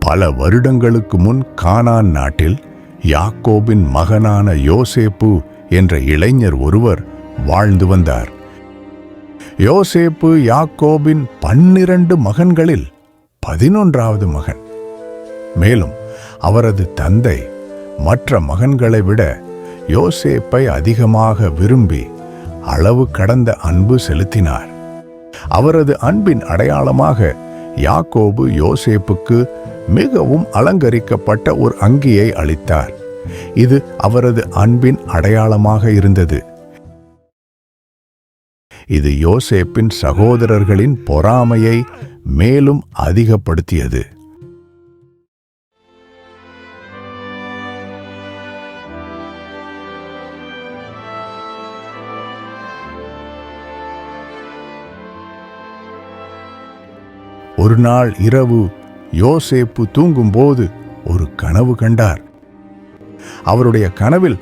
பல வருடங்களுக்கு முன் கானான் நாட்டில் யாக்கோபின் மகனான யோசேப்பு என்ற இளைஞர் ஒருவர் வாழ்ந்து வந்தார். யோசேப்பு யாக்கோபின் 12 மகன்களில் 11வது மகன். மேலும் அவரது தந்தை மற்ற மகன்களை விட யோசேப்பை அதிகமாக விரும்பி அளவு கடந்த அன்பு செலுத்தினார். அவரது அன்பின் அடையாளமாக யாக்கோபு யோசேப்புக்கு மிகவும் அலங்கரிக்கப்பட்ட ஒரு அங்கியை அளித்தார். இது அவரது அன்பின் அடையாளமாக இருந்தது. இது யோசேப்பின் சகோதரர்களின் பொறாமையை மேலும் அதிகப்படுத்தியது. ஒரு நாள் இரவு யோசேப்பு தூங்கும்போது ஒரு கனவு கண்டார். அவருடைய கனவில்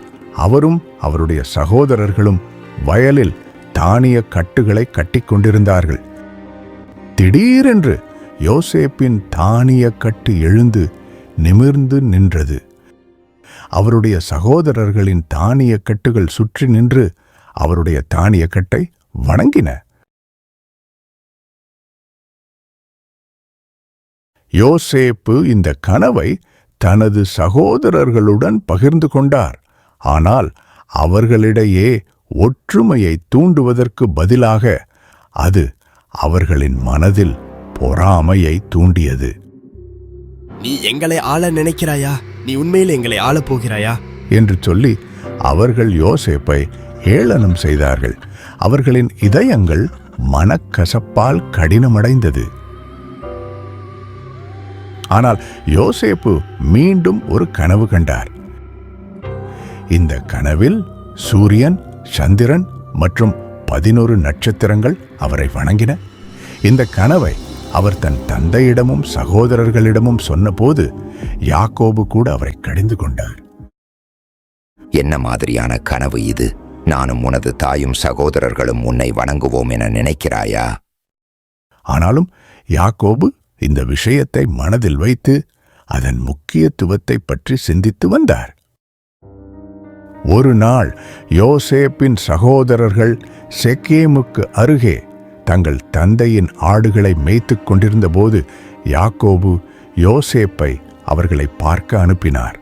அவரும் அவருடைய சகோதரர்களும் வயலில் தானிய கட்டுகளை கட்டிக்கொண்டிருந்தார்கள். திடீரென்று யோசேப்பின் தானிய கட்டு எழுந்து நிமிர்ந்து நின்றது. அவருடைய சகோதரர்களின் தானிய கட்டுகள் சுற்றி நின்று அவருடைய தானிய கட்டை வணங்கின. யோசேப்பு இந்த கனவை தனது சகோதரர்களுடன் பகிர்ந்து கொண்டார். ஆனால் அவர்களிடையே ஒற்றுமையை தூண்டுவதற்கு பதிலாக அது அவர்களின் மனதில் பொறாமையை தூண்டியது. நீ எங்களை ஆள நினைக்கிறாயா? நீ உண்மையில் எங்களை ஆளப் போகிறாயா என்று சொல்லி அவர்கள் யோசேப்பை ஏளனம் செய்தார்கள். அவர்களின் இதயங்கள் மனக்கசப்பால் கடினமடைந்தது. ஆனால் யோசேப்பு மீண்டும் ஒரு கனவு கண்டார். இந்த கனவில் சூரியன், சந்திரன் மற்றும் 11 நட்சத்திரங்கள் அவரை வணங்கின. இந்த கனவை அவர் தன் தந்தையிடமும் சகோதரர்களிடமும் சொன்னபோது யாக்கோபு கூட அவரை கடிந்து கொண்டார். என்ன மாதிரியான கனவு இது? நானும் உனது தாயும் சகோதரர்களும் உன்னை வணங்குவோம் என நினைக்கிறாயா? ஆனாலும் யாக்கோபு இந்த விஷயத்தை மனதில் வைத்து அதன் முக்கியத்துவத்தை பற்றி சிந்தித்து வந்தார். ஒரு நாள் யோசேப்பின் சகோதரர்கள் செக்கேமுக்கு அருகே தங்கள் தந்தையின் ஆடுகளை மேய்த்துக் கொண்டிருந்த போது யாக்கோபு யோசேப்பை அவர்களை பார்க்க அனுப்பினார்.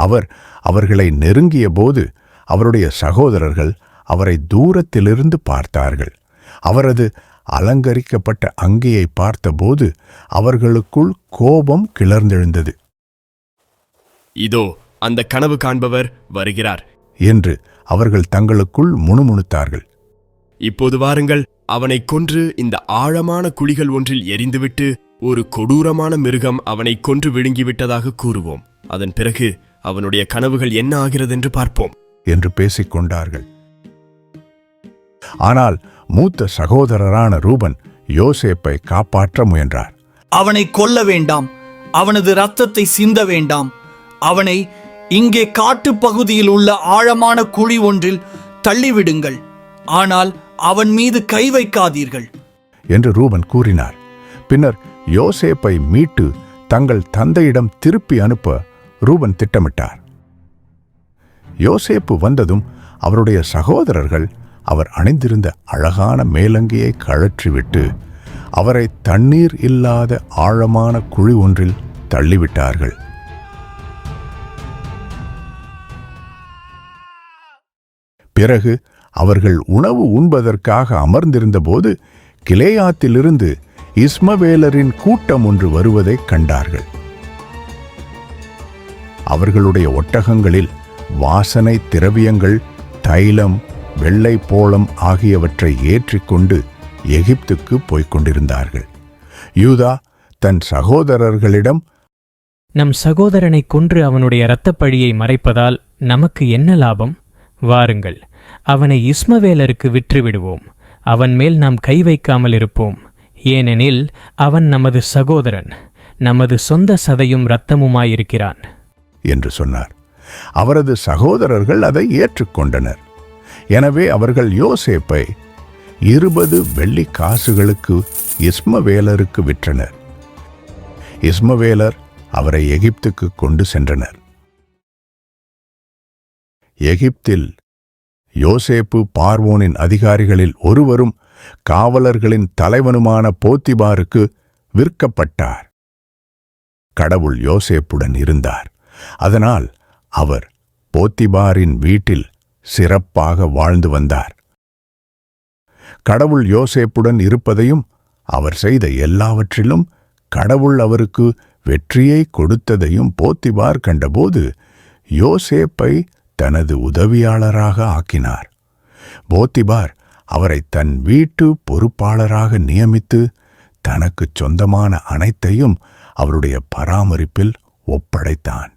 அவர் அவர்களை நெருங்கிய போது அவருடைய சகோதரர்கள் அவரை தூரத்திலிருந்து பார்த்தார்கள். அவரது அலங்கரிக்கப்பட்ட அங்கியை பார்த்தபோது அவர்களுக்குள் கோபம் கிளர்ந்தெழுந்தது. இதோ அந்த கனவு காண்பவர் வருகிறார் என்று அவர்கள் தங்களுக்குள் முணுமுணுத்தார்கள். இப்போது வாருங்கள், அவனை கொன்று இந்த ஆழமான குழிகள் ஒன்றில் எரிந்துவிட்டு ஒரு கொடூரமான மிருகம் அவனை கொன்று விழுங்கிவிட்டதாக கூறுவோம். அதன் பிறகு அவனுடைய கனவுகள் என்ன ஆகிறது என்று பார்ப்போம் என்று பேசிக்கொண்டார்கள். ஆனால் மூத்த சகோதரரான ரூபன் யோசேப்பை காப்பாற்ற முயன்றார். அவனை கொல்ல வேண்டாம், அவனது இரத்தத்தை சிந்த வேண்டாம். அவனை இங்கே காட்டுப் பகுதியில் உள்ள ஆழமான குழி ஒன்றில் தள்ளிவிடுங்கள். ஆனால் அவன் மீது கை வைக்காதீர்கள் என்று ரூபன் கூறினார். பின்னர் யோசேப்பை மீட்டு தங்கள் தந்தையிடம் திருப்பி அனுப்ப ரூபன் திட்டமிட்டார். யோசேப்பு வந்ததும் அவருடைய சகோதரர்கள் அவர் அணிந்திருந்த அழகான மேலங்கியை கழற்றிவிட்டு அவரை தண்ணீர் இல்லாத ஆழமான குழி ஒன்றில் தள்ளிவிட்டார்கள். பிறகு அவர்கள் உணவு உண்பதற்காக அமர்ந்திருந்தபோது கிலேயாத்திலிருந்து இஸ்மவேலரின் கூட்டம் ஒன்று வருவதைக் கண்டார்கள். அவர்களுடைய ஒட்டகங்களில் வாசனை திரவியங்கள், தைலம், வெள்ளை போளம் ஆகியவற்றை ஏற்றிக்கொண்டு எகிப்துக்கு போய்க் கொண்டிருந்தார்கள். யூதா தன் சகோதரர்களிடம், நம் சகோதரனை கொன்று அவனுடைய இரத்தப்பழியை மறைப்பதால் நமக்கு என்ன லாபம்? வாருங்கள், அவனை இஸ்மவேலருக்கு விற்றுவிடுவோம். அவன் மேல் நாம் கை வைக்காமல் இருப்போம். ஏனெனில் அவன் நமது சகோதரன், நமது சொந்த சதையும் இரத்தமுமாயிருக்கிறான் என்று சொன்னார். அவரது சகோதரர்கள் அதை ஏற்றுக்கொண்டனர். எனவே அவர்கள் யோசேப்பை 20 வெள்ளி காசுகளுக்கு இஸ்மவேலருக்கு விற்றனர். இஸ்மவேலர் அவரை எகிப்துக்கு கொண்டு சென்றனர். எகிப்தில் யோசேப்பு பார்வோனின் அதிகாரிகளில் ஒருவரும் காவலர்களின் தலைவனுமான போத்திபாருக்கு விற்கப்பட்டார். கடவுள் யோசேப்புடன் இருந்தார். அதனால் அவர் போத்திபாரின் வீட்டில் சிறப்பாக வாழ்ந்து வந்தார். கடவுள் யோசேப்புடன் இருப்பதையும் அவர் செய்த எல்லாவற்றிலும் கடவுள் அவருக்கு வெற்றியை கொடுத்ததையும் போத்திபார் கண்டபோது யோசேப்பை தனது உதவியாளராக ஆக்கினார். போத்திபார் அவரை தன் வீட்டு பொறுப்பாளராக நியமித்து தனக்குச் சொந்தமான அனைத்தையும் அவருடைய பராமரிப்பில் ஒப்படைத்தான்.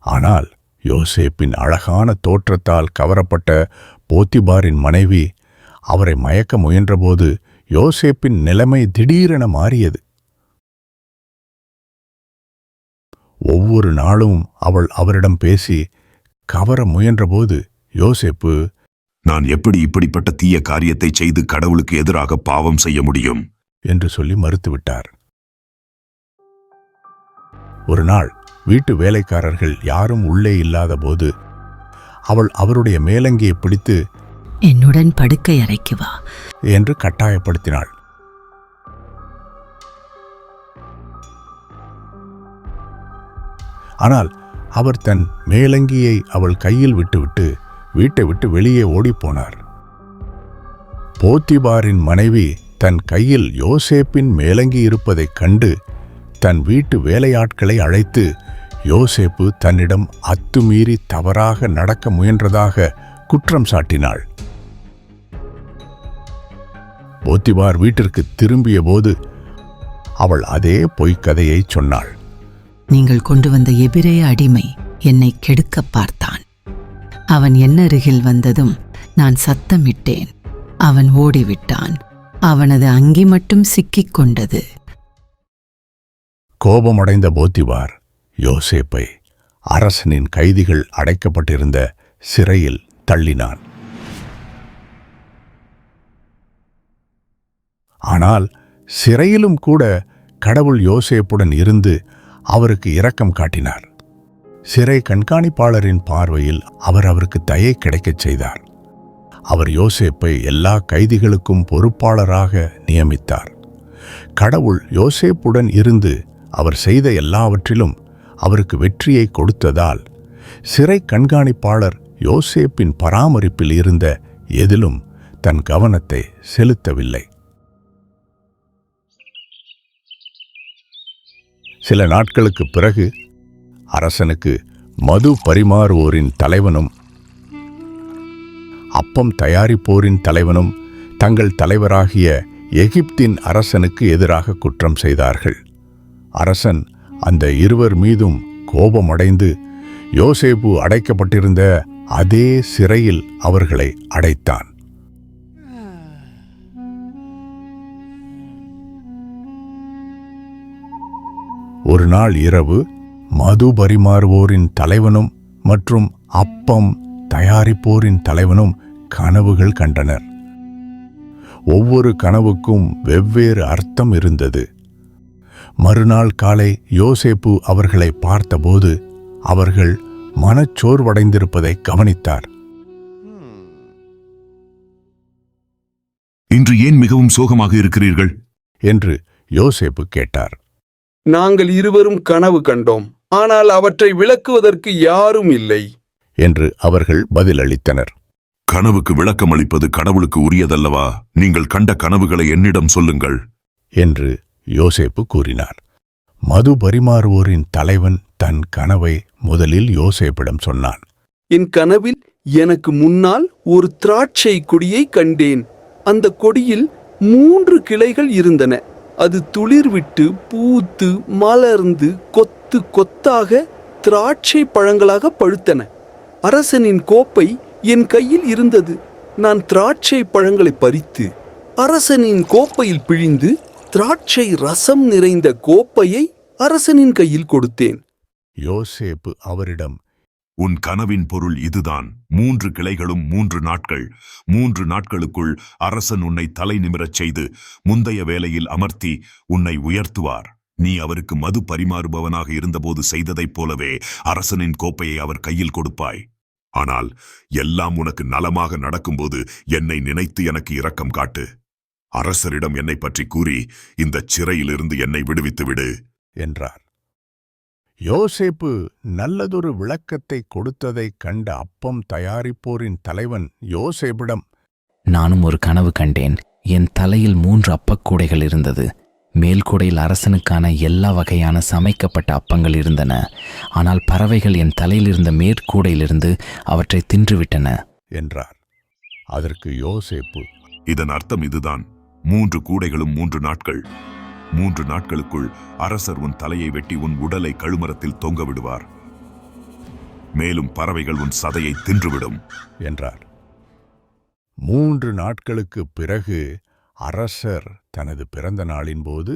ஆனால் யோசேப்பின் அழகான தோற்றத்தால் கவரப்பட்ட போத்திபாரின் மனைவி அவரை மயக்க முயன்றபோது யோசேப்பின் நிலைமை திடீரென மாறியது. ஒவ்வொரு நாளும் அவள் அவரிடம் பேசி கவர முயன்றபோது யோசேப்பு, நான் எப்படி இப்படிப்பட்ட தீய காரியத்தை செய்து கடவுளுக்கு எதிராக பாவம் செய்ய முடியும் என்று சொல்லி மறுத்துவிட்டார். ஒரு நாள் வீட்டு வேலைக்காரர்கள் யாரும் உள்ளே இல்லாத போது அவள் அவருடைய மேலங்கியை பிடித்து, என்னுடன் படுக்கை அறைக்கு வா என்று கட்டாயப்படுத்தினாள். ஆனால் அவர் தன் மேலங்கியை அவள் கையில் விட்டுவிட்டு வீட்டை விட்டு வெளியே ஓடிப்போனார். போத்திபாரின் மனைவி தன் கையில் யோசேப்பின் மேலங்கி இருப்பதைக் கண்டு தன் வீட்டு வேலையாட்களை அழைத்து யோசேப்பு தன்னிடம் அத்துமீறி தவறாக நடக்க முயன்றதாக குற்றம் சாட்டினாள். போத்திபார் வீட்டிற்கு திரும்பிய போது அவள் அதே பொய்க்கதையை சொன்னாள். நீங்கள் கொண்டு வந்த எபிரேய அடிமை என்னை கெடுக்க பார்த்தான். அவன் என் அருகில் வந்ததும் நான் சத்தமிட்டேன். அவன் ஓடிவிட்டான். அவனது அங்கி மட்டும் சிக்கிக் கொண்டது. கோபமடைந்த போத்திபார் யோசேப்பை அரசனின் கைதிகள் அடைக்கப்பட்டிருந்த சிறையில் தள்ளினான். ஆனால் சிறையிலும் கூட கடவுள் யோசேப்புடன் இருந்து அவருக்கு இரக்கம் காட்டினார். சிறை கண்காணிப்பாளரின் பார்வையில் அவர் அவருக்கு தயை கிடைக்கச் செய்தார். அவர் யோசேப்பை எல்லா கைதிகளுக்கும் பொறுப்பாளராக நியமித்தார். கடவுள் யோசேப்புடன் இருந்து அவர் செய்த எல்லாவற்றிலும் அவருக்கு வெற்றியை கொடுத்ததால் சிறை கண்காணிப்பாளர் யோசேப்பின் பராமரிப்பில் இருந்த எதிலும் தன் கவனத்தை செலுத்தவில்லை. சில நாட்களுக்குப் பிறகு அரசனுக்கு மது பரிமாறுவோரின் தலைவனும் அப்பம் தயாரிப்போரின் தலைவனும் தங்கள் தலைவராகிய எகிப்தின் அரசனுக்கு எதிராக குற்றம் செய்தார்கள். அரசன் அந்த இருவர் மீதும் கோபமடைந்து யோசேப்பு அடைக்கப்பட்டிருந்த அதே சிறையில் அவர்களை அடைத்தான். ஒரு நாள் இரவு மது பரிமாறுவோரின் தலைவனும் மற்றும் அப்பம் தயாரிப்போரின் தலைவனும் கனவுகள் கண்டனர். ஒவ்வொரு கனவுக்கும் வெவ்வேறு அர்த்தம் இருந்தது. மறுநாள் காலை யோசேப்பு அவர்களை பார்த்தபோது அவர்கள் மனச்சோர்வடைந்திருப்பதை கவனித்தார். இன்று ஏன் மிகவும் சோகமாக இருக்கிறீர்கள் என்று யோசேப்பு கேட்டார். நாங்கள் இருவரும் கனவு கண்டோம், ஆனால் அவற்றை விளக்குவதற்கு யாரும் இல்லை என்று அவர்கள் பதிலளித்தனர். கனவுக்கு விளக்கம் அளிப்பது கடவுளுக்கு உரியதல்லவா? நீங்கள் கண்ட கனவுகளை என்னிடம் சொல்லுங்கள் என்று யோசேப்பு கூறினார். மது பரிமாறுவோரின் தலைவன் தன் கனவை முதலில் யோசேப்பிடம் சொன்னான். என் கனவில் எனக்கு முன்னால் ஒரு திராட்சை கொடியை கண்டேன். அந்த கொடியில் 3 கிளைகள் இருந்தன. அது துளிர்விட்டு பூத்து மலர்ந்து கொத்து கொத்தாக திராட்சை பழங்களாக பழுத்தன. அரசனின் கோப்பை என் கையில் இருந்தது. நான் திராட்சை பழங்களை பறித்து அரசனின் கோப்பையில் பிழிந்து திராட்சை ரசம் நிறைந்த கோப்பையை அரசனின் கையில் கொடுத்தேன். யோசேப்பு அவரிடம், உன் கனவின் பொருள் இதுதான். 3 கிளைகளும் 3 நாட்கள். 3 நாட்களுக்குள் அரசன் உன்னை தலை நிமிரச் செய்து முந்தைய வேலையில் அமர்த்தி உன்னை உயர்த்துவார். நீ அவருக்கு மது பரிமாறுபவனாக இருந்தபோது செய்ததைப் போலவே அரசனின் கோப்பையை அவர் கையில் கொடுப்பாய். ஆனால் எல்லாம் உனக்கு நலமாக நடக்கும்போது என்னை நினைத்து எனக்கு இரக்கம் காட்டு. அரசரிடம் என்னை பற்றி கூறி இந்தச் சிறையிலிருந்து என்னை விடுவித்து விடு என்றார். யோசேப்பு நல்லதொரு விளக்கத்தை கொடுத்ததைக் கண்ட அப்பம் தயாரிப்போரின் தலைவன் யோசேப்பிடம், நானும் ஒரு கனவு கண்டேன். என் தலையில் 3 அப்பக்கூடைகள் இருந்தது. மேல்கூடையில் அரசனுக்கான எல்லா வகையான சமைக்கப்பட்ட அப்பங்கள் இருந்தன. ஆனால் பறவைகள் என் தலையில் இருந்த மேற்கூடையிலிருந்து அவற்றை தின்றுவிட்டன என்றார். அதற்கு யோசேப்பு, இதன் அர்த்தம் இதுதான். 3 கூடைகளும் 3 நாட்கள். 3 நாட்களுக்குள் அரசர் உன் தலையை வெட்டி உன் உடலை கழுமரத்தில் தொங்க விடுவார். மேலும் பறவைகள் உன் சதையை தின்றுவிடும் என்றார். 3 நாட்களுக்குப் பிறகு அரசர் தனது பிறந்த நாளின் போது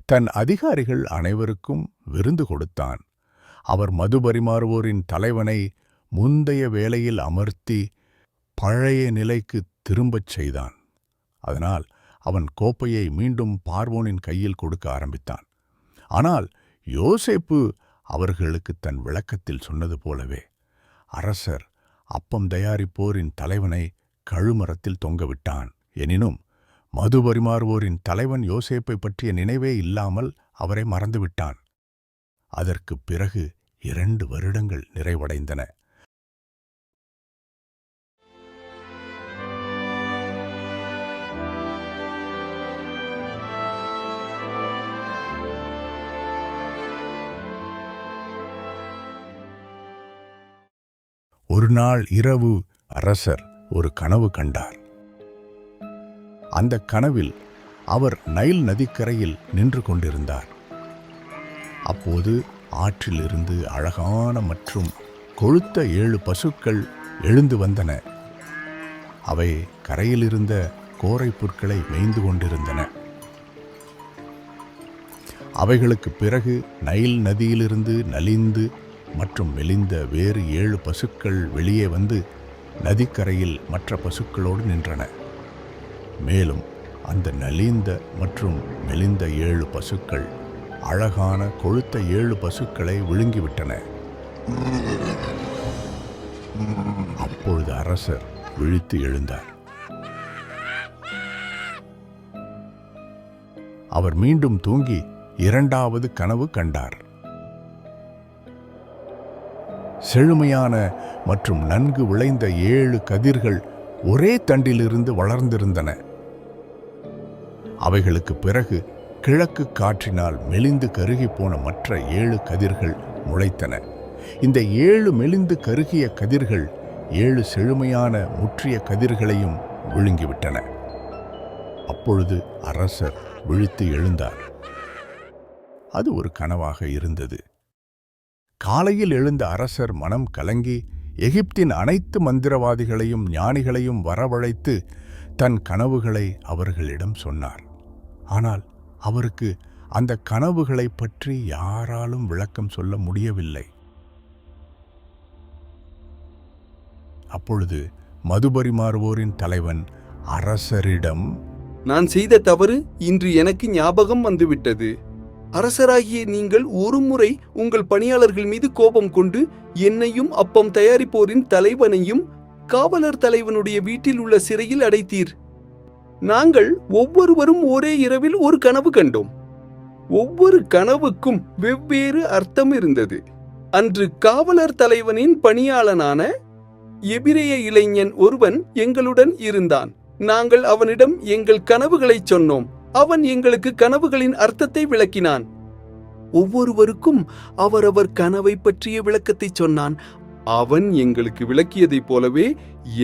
தன் அதிகாரிகள் அனைவருக்கும் விருந்து கொடுத்தான். அவர் மது பரிமாறுவோரின் தலைவனை முந்தைய வேளையில் அமர்த்தி பழைய நிலைக்கு திரும்பச் செய்தான். அதனால் அவன் கோப்பையை மீண்டும் பார்வோனின் கையில் கொடுக்க ஆரம்பித்தான். ஆனால் யோசேப்பு அவர்களுக்கு தன் விளக்கத்தில் சொன்னது போலவே அரசர் அப்பம் தயாரிப்போரின் தலைவனை கழுமரத்தில் தொங்கவிட்டான். எனினும் மது பரிமாறுவோரின் தலைவன் யோசேப்பை பற்றிய நினைவே இல்லாமல் அவரை மறந்துவிட்டான். அதற்குப் பிறகு 2 வருடங்கள் நிறைவடைந்தன. ஒரு நாள் இரவு அரசர் ஒரு கனவு கண்டார். அந்த கனவில் அவர் நைல் நதிக்கரையில் நின்று கொண்டிருந்தார். அப்போது ஆற்றிலிருந்து அழகான மற்றும் கொழுத்த 7 பசுக்கள் எழுந்து வந்தன. அவை கரையிலிருந்த கோரை புற்களை மேய்ந்து கொண்டிருந்தன. அவைகளுக்கு பிறகு நைல் நதியிலிருந்து நலிந்து மற்றும் மெலிந்த வேறு 7 பசுக்கள் வெளியே வந்து நதிக்கரையில் மற்ற பசுக்களோடு நின்றன. மேலும் அந்த நலிந்த மற்றும் மெலிந்த 7 பசுக்கள் அழகான கொழுத்த 7 பசுக்களை விழுங்கிவிட்டன. அப்பொழுது அரசர் விழித்து எழுந்தார். அவர் மீண்டும் தூங்கி 2வது கனவு கண்டார். செழுமையான மற்றும் நன்கு விளைந்த 7 கதிர்கள் ஒரே தண்டிலிருந்து வளர்ந்திருந்தன. அவைகளுக்கு பிறகு கிழக்கு காற்றினால் மெலிந்து கருகிப்போன மற்ற 7 கதிர்கள் முளைத்தன. இந்த 7 மெலிந்து கருகிய கதிர்கள் 7 செழுமையான முற்றிய கதிர்களையும் விழுங்கிவிட்டன. அப்பொழுது அரசர் விழித்து எழுந்தார். அது ஒரு கனவாக இருந்தது. காலையில் எழுந்த அரசர் மனம் கலங்கி எகிப்தின் அனைத்து மந்திரவாதிகளையும் ஞானிகளையும் வரவழைத்து தன் கனவுகளை அவர்களிடம் சொன்னார். ஆனால் அவருக்கு அந்த கனவுகளைப் பற்றி யாராலும் விளக்கம் சொல்ல முடியவில்லை. அப்பொழுது மது பரிமாறுவோரின் தலைவன் அரசரிடம், நான் செய்த தவறு இன்று எனக்கு ஞாபகம் வந்துவிட்டது. அரசராகிய நீங்கள் ஒருமுறை உங்கள் பணியாளர்கள் மீது கோபம் கொண்டு என்னையும் அப்பம் தயாரிப்போரின் தலைவனையும் காவலர் தலைவனுடைய வீட்டில் உள்ள சிறையில் அடைத்தீர். நாங்கள் ஒவ்வொருவரும் ஒரே இரவில் ஒரு கனவு கண்டோம். ஒவ்வொரு கனவுக்கும் வெவ்வேறு அர்த்தம் இருந்தது. அன்று காவலர் தலைவனின் பணியாளனான எபிரேய இளைஞன் ஒருவன் எங்களுடன் இருந்தான். நாங்கள் அவனிடம் எங்கள் கனவுகளைச் சொன்னோம். அவன் எங்களுக்கு கனவுகளின் அர்த்தத்தை விளக்கினான். ஒவ்வொருவருக்கும் அவரவர் கனவை பற்றிய விளக்கத்தை சொன்னான். அவன் எங்களுக்கு விளக்கியதைப் போலவே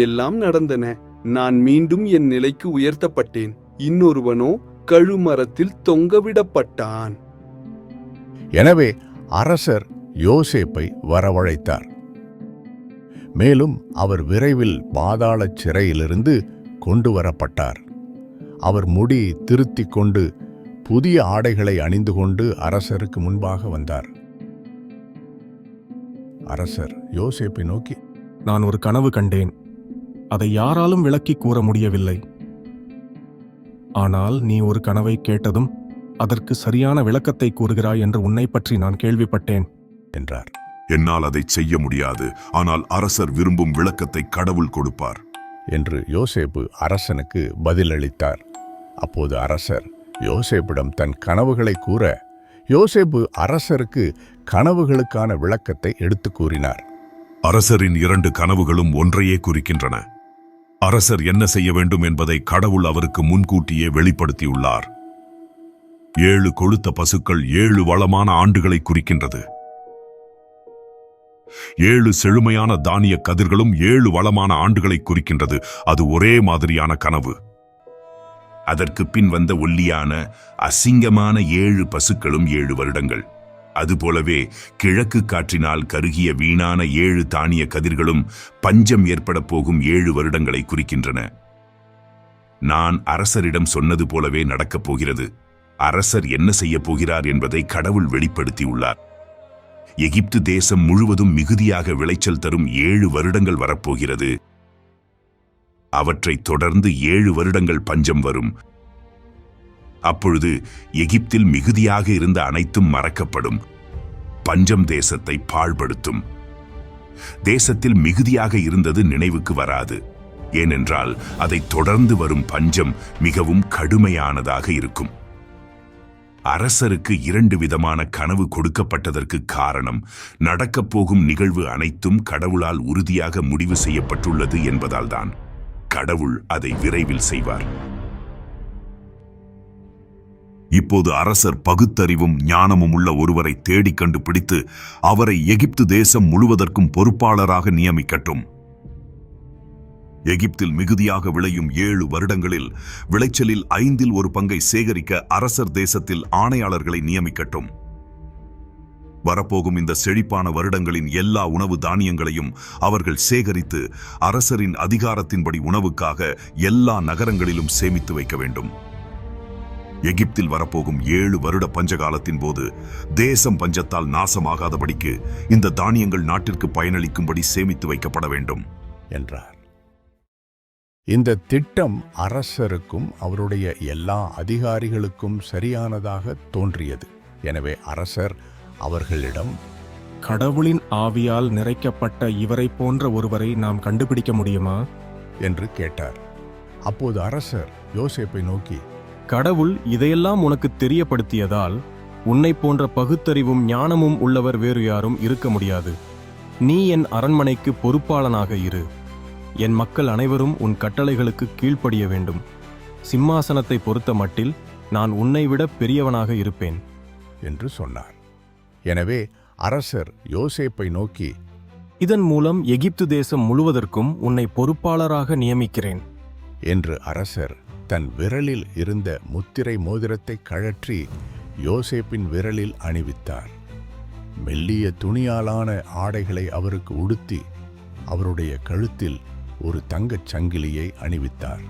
எல்லாம் நடந்தன. நான் மீண்டும் என் நிலைக்கு உயர்த்தப்பட்டேன். இன்னொருவனோ கழுமரத்தில் தொங்கவிடப்பட்டான். எனவே அரசர் யோசேப்பை வரவழைத்தார். மேலும் அவர் விரைவில் பாதாளச் சிறையிலிருந்து கொண்டு வரப்பட்டார். அவர் முடி திருத்திக் கொண்டு புதிய ஆடைகளை அணிந்து கொண்டு அரசருக்கு முன்பாக வந்தார். அரசர் யோசேப்பை நோக்கி, நான் ஒரு கனவு கண்டேன். அதை யாராலும் விளக்கிக் கூற முடியவில்லை. ஆனால் நீ ஒரு கனவை கேட்டதும் அதற்கு சரியான விளக்கத்தை கூறுகிறாய் என்று உன்னை பற்றி நான் கேள்விப்பட்டேன் என்றார். என்னால் அதை செய்ய முடியாது. ஆனால் அரசர் விரும்பும் விளக்கத்தை கடவுள் கொடுப்பார் என்று யோசேப்பு அரசனுக்கு பதிலளித்தார். அப்போது அரசர் யோசேப்பிடம் தன் கனவுகளை கூற, யோசேப்பு அரசருக்கு கனவுகளுக்கான விளக்கத்தை எடுத்து கூறினார். அரசரின் 2 கனவுகளும் ஒன்றையே குறிக்கின்றன. அரசர் என்ன செய்ய வேண்டும் என்பதை கடவுள் அவருக்கு முன்கூட்டியே வெளிப்படுத்தியுள்ளார். 7 கொழுத்த பசுக்கள் 7 வளமான ஆண்டுகளை குறிக்கின்றது. 7 செழுமையான தானிய கதிர்களும் 7 வளமான ஆண்டுகளை குறிக்கின்றது. அது ஒரே மாதிரியான கனவு. அதற்கு பின் வந்த ஒல்லியான அசிங்கமான 7 பசுக்களும் 7 வருடங்கள். அதுபோலவே கிழக்கு காற்றினால் கருகிய வீணான 7 தானிய கதிர்களும் பஞ்சம் ஏற்பட போகும் 7 வருடங்களை குறிக்கின்றன. நான் அரசரிடம் சொன்னது போலவே நடக்கப் போகிறது. அரசர் என்ன செய்ய போகிறார் என்பதை கடவுள் வெளிப்படுத்தியுள்ளார். எகிப்து தேசம் முழுவதும் மிகுதியாக விளைச்சல் தரும் 7 வருடங்கள் வரப்போகிறது. அவற்றைத் தொடர்ந்து 7 வருடங்கள் பஞ்சம் வரும். அப்பொழுது எகிப்தில் மிகுதியாக இருந்த அனைத்தும் மறக்கப்படும். பஞ்சம் தேசத்தை பாழ்படுத்தும். தேசத்தில் மிகுதியாக இருந்தது நினைவுக்கு வராது. ஏனென்றால் அதை தொடர்ந்து வரும் பஞ்சம் மிகவும் கடுமையானதாக இருக்கும். அரசருக்கு 2 விதமான கனவு கொடுக்கப்பட்டதற்கு காரணம், நடக்கப் போகும் நிகழ்வு அனைத்தும் கடவுளால் உறுதியாக முடிவு செய்யப்பட்டுள்ளது என்பதால்தான். கடவுள் அதை விரைவில் செய்வார். இப்போது அரசர் பகுத்தறிவும் ஞானமும் உள்ள ஒருவரை தேடிக் கண்டுபிடித்து அவரை எகிப்து தேசம் முழுவதற்கும் பொறுப்பாளராக நியமிக்கட்டும். எகிப்தில் மிகுதியாக விளையும் 7 வருடங்களில் விளைச்சலில் 5இல் 1 பங்கை சேகரிக்க அரசர் தேசத்தில் ஆணையாளர்களை நியமிக்கட்டும். வரப்போகும் இந்த செழிப்பான வருடங்களின் எல்லா உணவு தானியங்களையும் அவர்கள் சேகரித்து அரசரின் அதிகாரத்தின்படி உணவுக்காக எல்லா நகரங்களிலும் சேமித்து வைக்க வேண்டும். எகிப்தில் வரப்போகும் 7 வருட பஞ்சகாலத்தின் போது தேசம் பஞ்சத்தால் நாசமாகாதபடிக்கு இந்த தானியங்கள் நாட்டிற்கு பயனளிக்கும்படி சேமித்து வைக்கப்பட வேண்டும் என்றார். இந்த திட்டம் அரசருக்கும் அவருடைய எல்லா அதிகாரிகளுக்கும் சரியானதாக தோன்றியது. எனவே அரசர் அவர்களிடம், கடவுளின் ஆவியால் நிறைக்கப்பட்ட இவரை போன்ற ஒருவரை நாம் கண்டுபிடிக்க முடியுமா என்று கேட்டார். அப்போது அரசர் யோசேப்பை நோக்கி, கடவுள் இதையெல்லாம் உனக்கு தெரியப்படுத்தியதால் உன்னை போன்ற பகுத்தறிவும் ஞானமும் உள்ளவர் வேறு யாரும் இருக்க முடியாது. நீ என் அரண்மனைக்கு பொறுப்பாளனாக இரு. என் மக்கள் அனைவரும் உன் கட்டளைகளுக்கு கீழ்ப்படிய வேண்டும். சிம்மாசனத்தை பொறுத்த மட்டில் நான் உன்னை விட பெரியவனாக இருப்பேன் என்று சொன்னார். எனவே அரசர் யோசேப்பை நோக்கி, இதன் மூலம் எகிப்து தேசம் முழுவதற்கும் உன்னை பொறுப்பாளராக நியமிக்கிறேன் என்று அரசர் தன் விரலில் இருந்த முத்திரை மோதிரத்தை கழற்றி யோசேப்பின் விரலில் அணிவித்தார். மெல்லிய துணியாலான ஆடைகளை அவருக்கு உடுத்தி அவருடைய கழுத்தில் ஒரு தங்கச் சங்கிலியை அணிவித்தார்.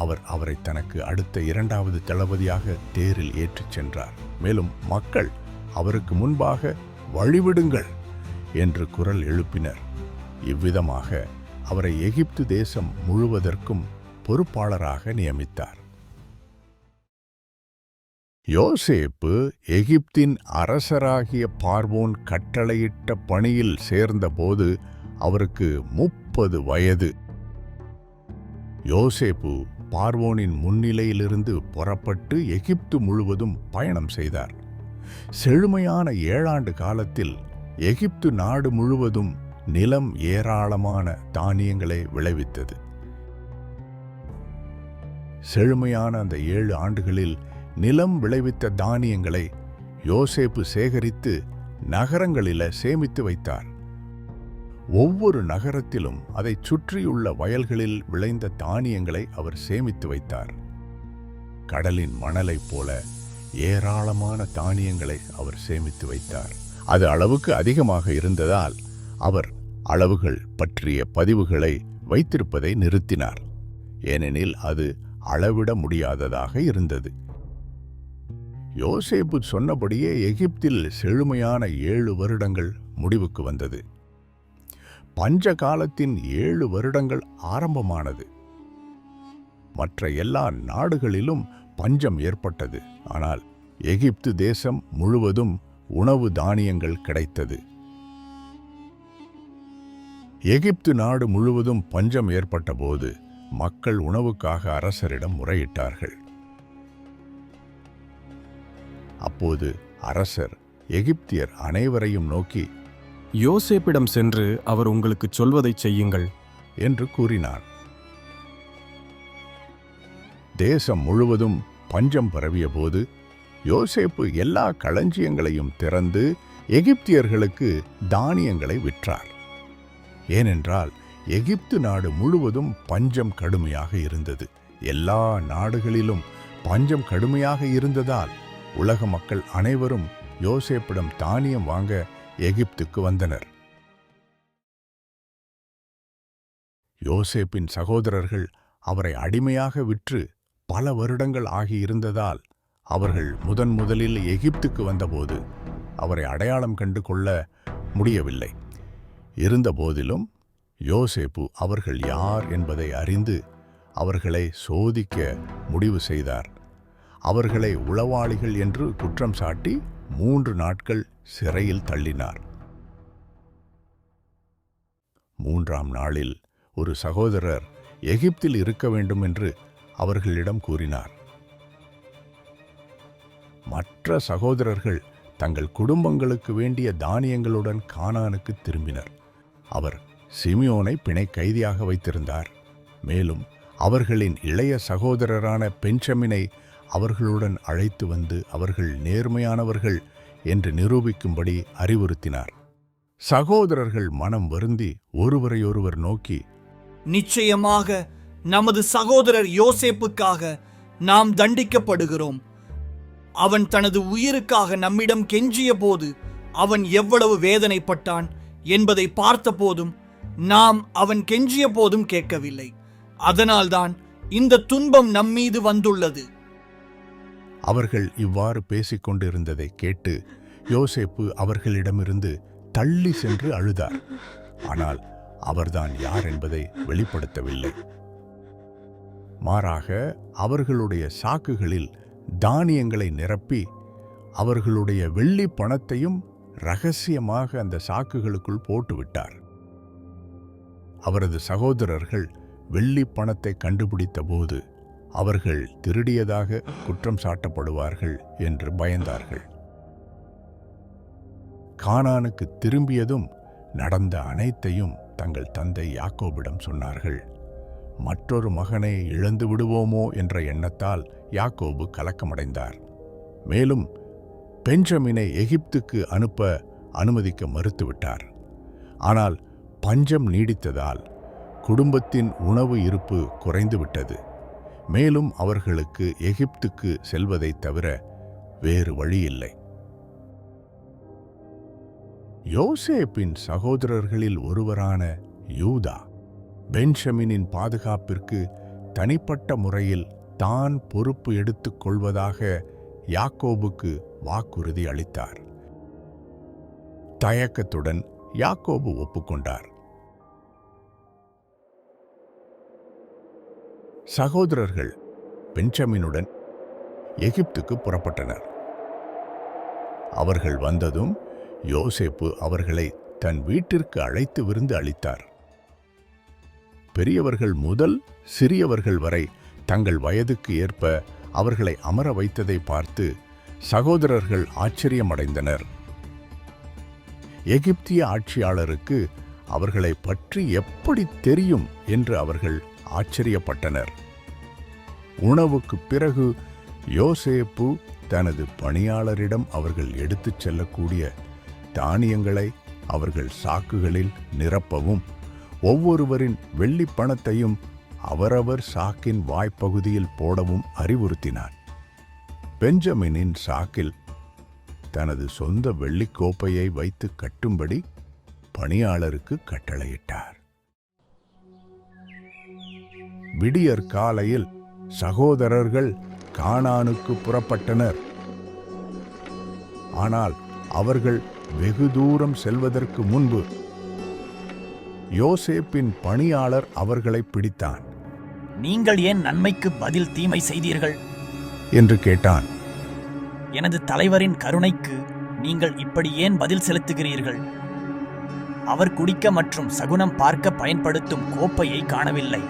அவர் அவரை தனக்கு அடுத்த 2வது தளபதியாக தேரில் ஏற்றிச் சென்றார். மேலும் மக்கள் அவருக்கு முன்பாக வழிவிடுங்கள் என்று குரல் எழுப்பினர். இவ்விதமாக அவரை எகிப்து தேசம் முழுவதற்கும் பொறுப்பாளராக நியமித்தார். யோசேப்பு எகிப்தின் அரசராகிய பார்வோன் கட்டளையிட்ட பணியில் சேர்ந்தபோது அவருக்கு 30 வயது. யோசேப்பு பார்வோனின் முன்னிலையிலிருந்து புறப்பட்டு எகிப்து முழுவதும் பயணம் செய்தார். செழுமையான 7 ஆண்டு காலத்தில் எகிப்து நாடு முழுவதும் நிலம் ஏராளமான தானியங்களை விளைவித்தது. செழுமையான அந்த 7 ஆண்டுகளில் நிலம் விளைவித்த தானியங்களை யோசேப்பு சேகரித்து நகரங்களில சேமித்து வைத்தார். ஒவ்வொரு நகரத்திலும் அதைச் சுற்றியுள்ள வயல்களில் விளைந்த தானியங்களை அவர் சேமித்து வைத்தார். கடலின் மணலைப் போல ஏராளமான தானியங்களை அவர் சேமித்து வைத்தார். அது அளவுக்கு அதிகமாக இருந்ததால் அவர் அளவுகள் பற்றிய பதிவுகளை வைத்திருப்பதை நிறுத்தினார். ஏனெனில் அது அளவிட முடியாததாக இருந்தது. யோசேப்பு சொன்னபடியே எகிப்தில் செழுமையான 7 வருடங்கள் முடிவுக்கு வந்தது. பஞ்ச காலத்தின் 7 வருடங்கள் ஆரம்பமானது. மற்ற எல்லா நாடுகளிலும் பஞ்சம் ஏற்பட்டது. ஆனால் எகிப்து தேசம் முழுவதும் உணவு தானியங்கள் கிடைத்தது. எகிப்து நாடு முழுவதும் பஞ்சம் ஏற்பட்டபோது மக்கள் உணவுக்காக அரசரிடம் முறையிட்டார்கள். அப்போது அரசர் எகிப்தியர் அனைவரையும் நோக்கி, யோசேப்பிடம் சென்று அவர் உங்களுக்கு சொல்வதைச் செய்யுங்கள் என்று கூறினார். தேசம் முழுவதும் பஞ்சம் பரவியபோது யோசேப்பு எல்லா களஞ்சியங்களையும் திறந்து எகிப்தியர்களுக்கு தானியங்களை விற்றார். ஏனென்றால் எகிப்து நாடு முழுவதும் பஞ்சம் கடுமையாக இருந்தது. எல்லா நாடுகளிலும் பஞ்சம் கடுமையாக இருந்ததால் உலக மக்கள் அனைவரும் யோசேப்பிடம் தானியம் வாங்க எகிப்துக்கு வந்தனர். யோசேப்பின் சகோதரர்கள் அவரை அடிமையாக விற்று பல வருடங்கள் ஆகியிருந்ததால் அவர்கள் முதலில் எகிப்துக்கு வந்தபோது அவரை அடையாளம் கண்டு கொள்ள முடியவில்லை. இருந்தபோதிலும் யோசேப்பு அவர்கள் யார் என்பதை அறிந்து அவர்களை சோதிக்க முடிவு செய்தார். அவர்களை உளவாளிகள் என்று குற்றம் சாட்டி 3 நாட்கள் சிறையில் தள்ளினார். 3ஆம் நாளில் ஒரு சகோதரர் எகிப்தில் இருக்க வேண்டும் என்று அவர்களிடம் கூறினார். மற்ற சகோதரர்கள் தங்கள் குடும்பங்களுக்கு வேண்டிய தானியங்களுடன் கானானுக்கு திரும்பினர். அவர் சிமியோனை பிணை கைதியாக வைத்திருந்தார். மேலும் அவர்களின் இளைய சகோதரரான பெஞ்சமினை அவர்களுடன் அழைத்து வந்து அவர்கள் நேர்மையானவர்கள் என்று நிரூபிக்கும்படி அறிவுறுத்தினார். சகோதரர்கள் மனம் வருந்தி ஒருவரையொருவர் நோக்கி, நிச்சயமாக நமது சகோதரர் யோசேப்புக்காக நாம் தண்டிக்கப்படுகிறோம். அவன் தனது உயிருக்காக நம்மிடம் கெஞ்சிய போது அவன் எவ்வளவு வேதனைப்பட்டான் என்பதை பார்த்த போதும் நாம் அவன் கெஞ்சிய போதும் கேட்கவில்லை. அதனால்தான் இந்த துன்பம் நம்மீது வந்துள்ளது. அவர்கள் இவ்வாறு பேசிக் கொண்டிருந்ததை கேட்டு யோசேப்பு அவர்களிடமிருந்து தள்ளி சென்று அழுதார். ஆனால் அவர்தான் யார் என்பதை வெளிப்படுத்தவில்லை. மாறாக அவர்களுடைய சாக்குகளில் தானியங்களை நிரப்பி அவர்களுடைய வெள்ளி பணத்தையும் இரகசியமாக அந்த சாக்குகளுக்குள் போட்டுவிட்டார். அவரது சகோதரர்கள் வெள்ளி பணத்தை கண்டுபிடித்த போது அவர்கள் திருடியதாக குற்றம் சாட்டப்படுவார்கள் என்று பயந்தார்கள். கானானுக்கு திரும்பியதும் நடந்த அனைத்தையும் தங்கள் தந்தை யாக்கோபிடம் சொன்னார்கள். மற்றொரு மகனை இழந்து விடுவோமோ என்ற எண்ணத்தால் யாக்கோபு கலக்கமடைந்தார். மேலும் பெஞ்சமினை எகிப்துக்கு அனுப்ப அனுமதிக்க மறுத்துவிட்டார். ஆனால் பஞ்சம் நீடித்ததால் குடும்பத்தின் உணவு இருப்பு குறைந்துவிட்டது. மேலும் அவர்களுக்கு எகிப்துக்கு செல்வதைத் தவிர வேறு வழியில்லை. யோசேப்பின் சகோதரர்களில் ஒருவரான யூதா பென்ஷமினின் பாதுகாப்பிற்கு தனிப்பட்ட முறையில் தான் பொறுப்பு எடுத்துக் கொள்வதாக யாக்கோபுக்கு வாக்குறுதி அளித்தார். தயக்கத்துடன் யாக்கோபு ஒப்புக்கொண்டார். சகோதரர்கள் பென்ஷமினுடன் எகிப்துக்கு புறப்பட்டனர். அவர்கள் வந்ததும் யோசேப்பு அவர்களை தன் வீட்டிற்கு அழைத்து விருந்து அளித்தார். பெரியவர்கள் முதல் சிறியவர்கள் வரை தங்கள் வயதுக்கு ஏற்ப அவர்களை அமர வைத்ததை பார்த்து சகோதரர்கள் ஆச்சரியமடைந்தனர். எகிப்திய ஆட்சியாளருக்கு அவர்களை பற்றி எப்படி தெரியும் என்று அவர்கள் ஆச்சரியப்பட்டனர். உணவுக்கு பிறகு யோசேப்பு தனது பணியாளரிடம் அவர்கள் எடுத்துச் செல்லக்கூடிய தானியங்களை அவர்கள் சாக்குகளில் நிரப்பவும் ஒவ்வொருவரின் வெள்ளி பணத்தையும் அவரவர் சாக்கின் வாய்ப்பகுதியில் போடவும் அறிவுறுத்தினார். பெஞ்சமினின் சாக்கில் தனது சொந்த வெள்ளிக்கோப்பையை வைத்து கட்டும்படி பணியாளருக்கு கட்டளையிட்டார். விடியற் காலையில் சகோதரர்கள் கானானுக்கு புறப்பட்டனர். ஆனால் அவர்கள் வெகு தூரம் செல்வதற்கு முன்பு யோசேப்பின் பணியாளர் அவர்களை பிடித்தான். நீங்கள் ஏன் நன்மைக்கு பதில் தீமை செய்தீர்கள் என்று கேட்டான். எனது தலைவரின் கருணைக்கு நீங்கள் இப்படி ஏன் பதில் செலுத்துகிறீர்கள்? அவர் குடிக்க மற்றும் சகுனம் பார்க்க பயன்படுத்தும் கோப்பையை காணவில்லை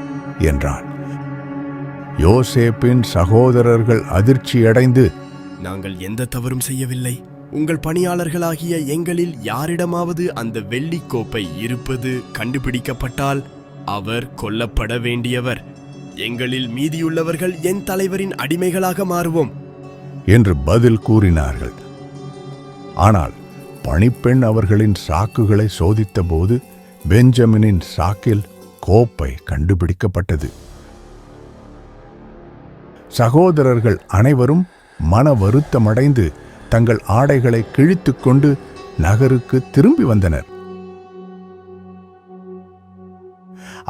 என்றான். யோசேப்பின் சகோதரர்கள் அதிர்ச்சியடைந்து, நாங்கள் எந்த தவறும் செய்யவில்லை. உங்கள் பணியாளர்களாகிய எங்களில் யாரிடமாவது அந்த வெள்ளி கோப்பை இருப்பது கண்டுபிடிக்கப்பட்டால் அவர் கொல்லப்பட வேண்டியவர். எங்களில் மீதியுள்ளவர்கள் என் தலைவரின் அடிமைகளாக மாறுவோம் என்று பதில் கூறினார்கள். ஆனால் பணிப்பெண் அவர்களின் சாக்குகளை சோதித்தபோது பெஞ்சமினின் சாக்கில் கோப்பை கண்டுபிடிக்கப்பட்டது. சகோதரர்கள் அனைவரும் மன வருத்தமடைந்து தங்கள் ஆடைகளை கிழித்துக்கொண்டு நகருக்கு திரும்பி வந்தனர்.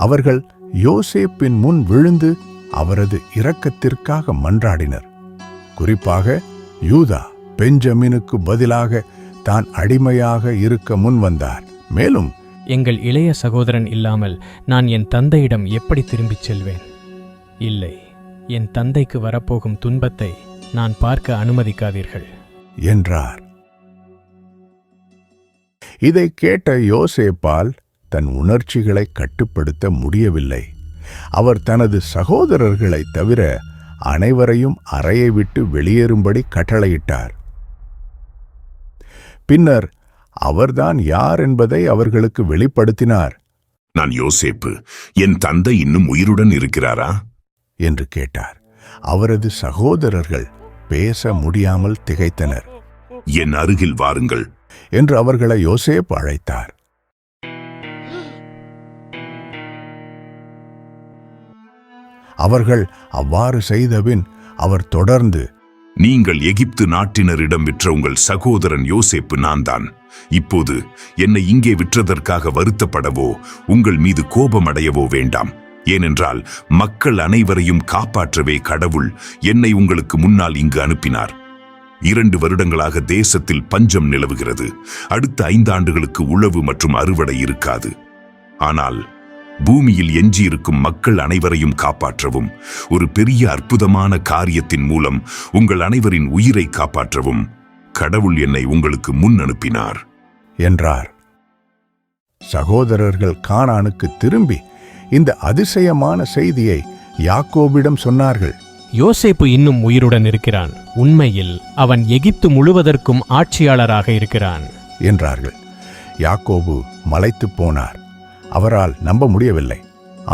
அவர்கள் யோசேப்பின் முன் விழுந்து அவரது இரக்கத்திற்காக மன்றாடினர். குறிப்பாக யூதா பெஞ்சமினுக்கு பதிலாக தான் அடிமையாக இருக்க முன் வந்தார். மேலும், எங்கள் இளைய சகோதரன் இல்லாமல் நான் என் தந்தையிடம் எப்படி திரும்பிச் செல்வேன்? இல்லை, என் தந்தைக்கு வரப்போகும் துன்பத்தை நான் பார்க்க அனுமதிக்காதீர்கள் என்றார். இதை கேட்ட யோசேப்பால் தன் உணர்ச்சிகளை கட்டுப்படுத்த முடியவில்லை. அவர் தனது சகோதரர்களை தவிர அனைவரையும் அறையை விட்டு வெளியேறும்படி கட்டளையிட்டார். பின்னர் அவர்தான் யார் என்பதை அவர்களுக்கு வெளிப்படுத்தினார். நான் யோசேப்பு, என் தந்தை இன்னும் உயிருடன் இருக்கிறாரா என்று கேட்டார். அவரது சகோதரர்கள் பேச முடியாமல் திகைத்தனர். என் அருகில் வாருங்கள் என்று அவர்களை யோசேப்பு அழைத்தார். அவர்கள் அவ்வாறு செய்தபின் அவர் தொடர்ந்து, நீங்கள் எகிப்து நாட்டினரிடம் விற்ற உங்கள் சகோதரன் யோசேப்பு நான் தான். இப்போது என்னை இங்கே விற்றதற்காக வருத்தப்படவோ உங்கள் மீது கோபமடையவோ வேண்டாம். ஏனென்றால் மக்கள் அனைவரையும் காப்பாற்றவே கடவுள் என்னை உங்களுக்கு முன்னால் இங்கு அனுப்பினார். 2 வருடங்களாக தேசத்தில் பஞ்சம் நிலவுகிறது. அடுத்த 5 ஆண்டுகளுக்கு உழவு மற்றும் அறுவடை இருக்காது. ஆனால் பூமியில் எஞ்சியிருக்கும் மக்கள் அனைவரையும் காப்பாற்றவும் ஒரு பெரிய அற்புதமான காரியத்தின் மூலம் உங்கள் அனைவரின் உயிரை காப்பாற்றவும் கடவுள் என்னை உங்களுக்கு முன் அனுப்பினார் என்றார். சகோதரர்கள் கானானுக்கு திரும்பி இந்த அதிசயமான செய்தியை யாக்கோபிடம் சொன்னார்கள். யோசேப்பு இன்னும் உயிருடன் இருக்கிறான். உண்மையில் அவன் எகிப்து முழுவதற்கும் ஆட்சியாளராக இருக்கிறான் என்றார்கள். யாக்கோபு மலைத்துப் போனார். அவரால் நம்ப முடியவில்லை.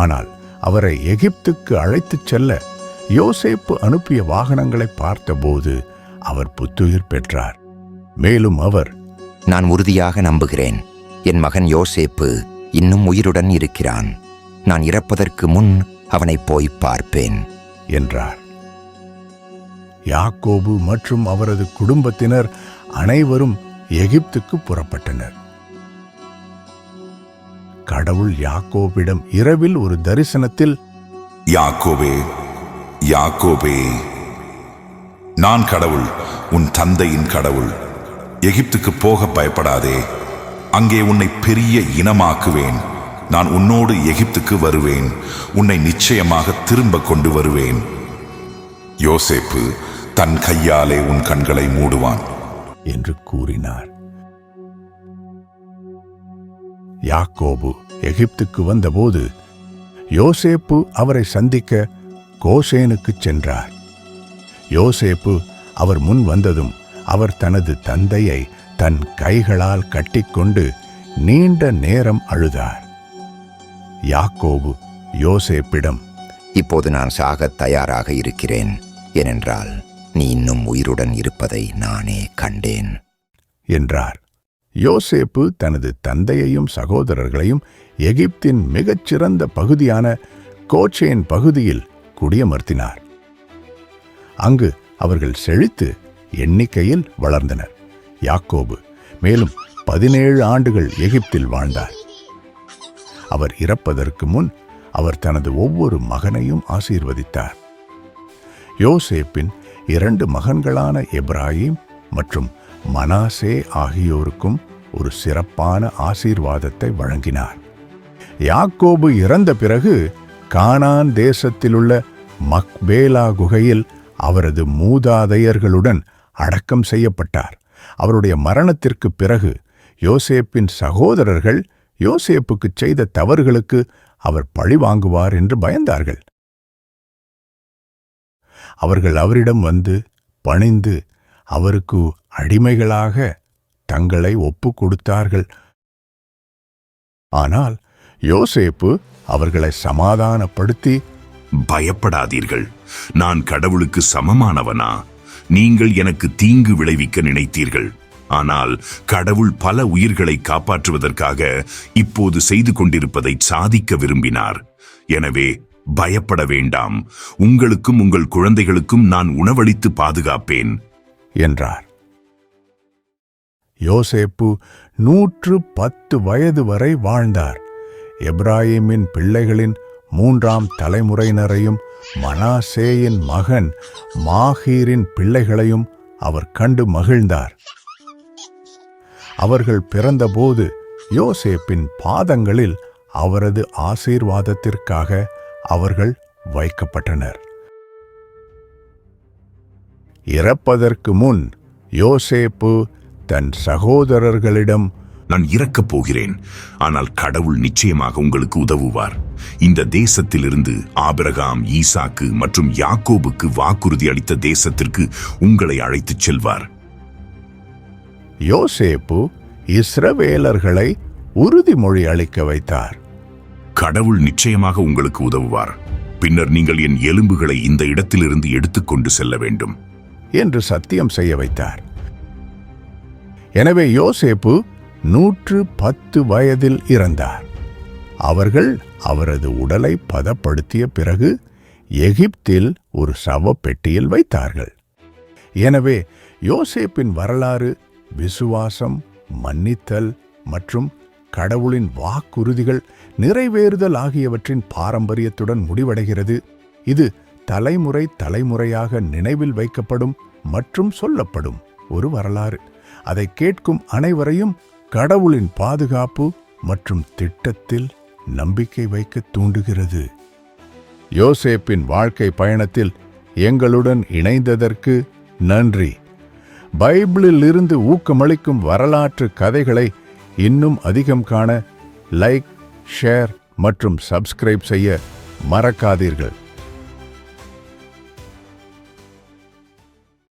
ஆனால் அவரை எகிப்துக்கு அழைத்துச் செல்ல யோசேப்பு அனுப்பிய வாகனங்களை பார்த்தபோது அவர் புத்துயிர் பெற்றார். மேலும் அவர், நான் உறுதியாக நம்புகிறேன், என் மகன் யோசேப்பு இன்னும் உயிருடன் இருக்கிறான். நான் இறப்பதற்கு முன் அவனை போய் பார்ப்பேன் என்றார். யாக்கோபு மற்றும் அவரது குடும்பத்தினர் அனைவரும் எகிப்துக்கு புறப்பட்டனர். கடவுள் யாக்கோபிடம் இரவில் ஒரு தரிசனத்தில், யாக்கோபே, யாக்கோபே, நான் கடவுள், உன் தந்தையின் கடவுள். எகிப்துக்கு போக பயப்படாதே. அங்கே உன்னை பெரிய இனமாக்குவேன். நான் உன்னோடு எகிப்துக்கு வருவேன். உன்னை நிச்சயமாக திரும்ப கொண்டு வருவேன். யோசேப்பு தன் கையாலே உன் கண்களை மூடுவான் என்று கூறினார். யாக்கோபு எகிப்துக்கு வந்தபோது யோசேப்பு அவரை சந்திக்க கோசேனுக்குச் சென்றார். யோசேப்பு அவர் முன் வந்ததும் அவர் தனது தந்தையை தன் கைகளால் கட்டிக்கொண்டு நீண்ட நேரம் அழுதார். யாக்கோபு யோசேப்பிடம், இப்போது நான் சாகத் தயாராக இருக்கிறேன். ஏனென்றால் நீ இன்னும் உயிருடன் இருப்பதை நானே கண்டேன் என்றார். யோசேப்பு தனது தந்தையையும் சகோதரர்களையும் எகிப்தின் மிகச்சிறந்த பகுதியான கோச்சேன் பகுதியில் குடியமர்த்தினார். அங்கு அவர்கள் செழித்து எண்ணிக்கையில் வளர்ந்தனர். யாக்கோபு மேலும் 17 ஆண்டுகள் எகிப்தில் வாழ்ந்தார். அவர் இறப்பதற்கு முன் அவர் தனது ஒவ்வொரு மகனையும் ஆசீர்வதித்தார். யோசேப்பின் 2 மகன்களான எப்ராயிம் மற்றும் மனாசே ஆகியோருக்கும் ஒரு சிறப்பான ஆசீர்வாதத்தை வழங்கினார். யாக்கோபு இறந்த பிறகு கானான் தேசத்திலுள்ள மக்பேலா குகையில் அவரது மூதாதையர்களுடன் அடக்கம் செய்யப்பட்டார். அவருடைய மரணத்திற்குப் பிறகு யோசேப்பின் சகோதரர்கள் யோசேப்புக்குச் செய்த தவறுகளுக்கு அவர் பழி வாங்குவார் என்று பயந்தார்கள். அவர்கள் அவரிடம் வந்து பணிந்து அவருக்கு அடிமைகளாக தங்களை ஒப்புக் கொடுத்தார்கள். ஆனால் யோசேப்பு அவர்களை சமாதானப்படுத்தி, பயப்படாதீர்கள், நான் கடவுளுக்கு சமமானவனா? நீங்கள் எனக்கு தீங்கு விளைவிக்க நினைத்தீர்கள். ஆனால் கடவுள் பல உயிர்களை காப்பாற்றுவதற்காக இப்போது செய்து கொண்டிருப்பதை சாதிக்க விரும்பினார். எனவே பயப்பட வேண்டாம், உங்களுக்கும் உங்கள் குழந்தைகளுக்கும் நான் உணவளித்து பாதுகாப்பேன் என்றார். யோசேப்பு 110 வயது வரை வாழ்ந்தார். எப்ராயிமின் பிள்ளைகளின் 3ஆம் தலைமுறையினரையும் மனாசேயின் மகன் மாகீரின் பிள்ளைகளையும் அவர் கண்டு மகிழ்ந்தார். அவர்கள் பிறந்தபோது யோசேப்பின் பாதங்களில் அவரது ஆசீர்வாதத்திற்காக அவர்கள் வைக்கப்பட்டனர். இறப்பதற்கு முன் யோசேப்பு தன் சகோதரர்களிடம், நான் இறக்கப் போகிறேன், ஆனால் கடவுள் நிச்சயமாக உங்களுக்கு உதவுவார். இந்த தேசத்திலிருந்து ஆபிரகாம், ஈசாக்கு மற்றும் யாக்கோபுக்கு வாக்குறுதி அளித்த தேசத்திற்கு உங்களை அழைத்துச் செல்வார். யோசேப்பு இஸ்ரவேலர்களை உறுதிமொழி அளிக்க வைத்தார். கடவுள் நிச்சயமாக உங்களுக்கு உதவுவார். பின்னர் நீங்கள் என் எலும்புகளை இந்த இடத்திலிருந்து எடுத்துக்கொண்டு செல்ல வேண்டும் என்று சத்தியம் செய்ய வைத்தார். எனவே யோசேப்பு 110 வயதில் இறந்தார். அவர்கள் அவரது உடலை பதப்படுத்திய பிறகு எகிப்தில் ஒரு சவப்பெட்டியில் வைத்தார்கள். எனவே யோசேப்பின் வரலாறு விசுவாசம், மன்னித்தல் மற்றும் கடவுளின் வாக்குறுதிகள் நிறைவேறுதல் ஆகியவற்றின் பாரம்பரியத்துடன் முடிவடைகிறது. இது தலைமுறை தலைமுறையாக நினைவில் வைக்கப்படும் மற்றும் சொல்லப்படும் ஒரு வரலாறு. அதை கேட்கும் அனைவரையும் கடவுளின் பாதுகாப்பு மற்றும் திட்டத்தில் நம்பிக்கை வைக்க தூண்டுகிறது. யோசேப்பின் வாழ்க்கை பயணத்தில் எங்களுடன் இணைந்ததற்கு நன்றி. பைபிளில் இருந்து ஊக்கமளிக்கும் வரலாற்று கதைகளை இன்னும் அதிகம் காண லைக், ஷேர் மற்றும் சப்ஸ்கிரைப் செய்ய மறக்காதீர்கள்.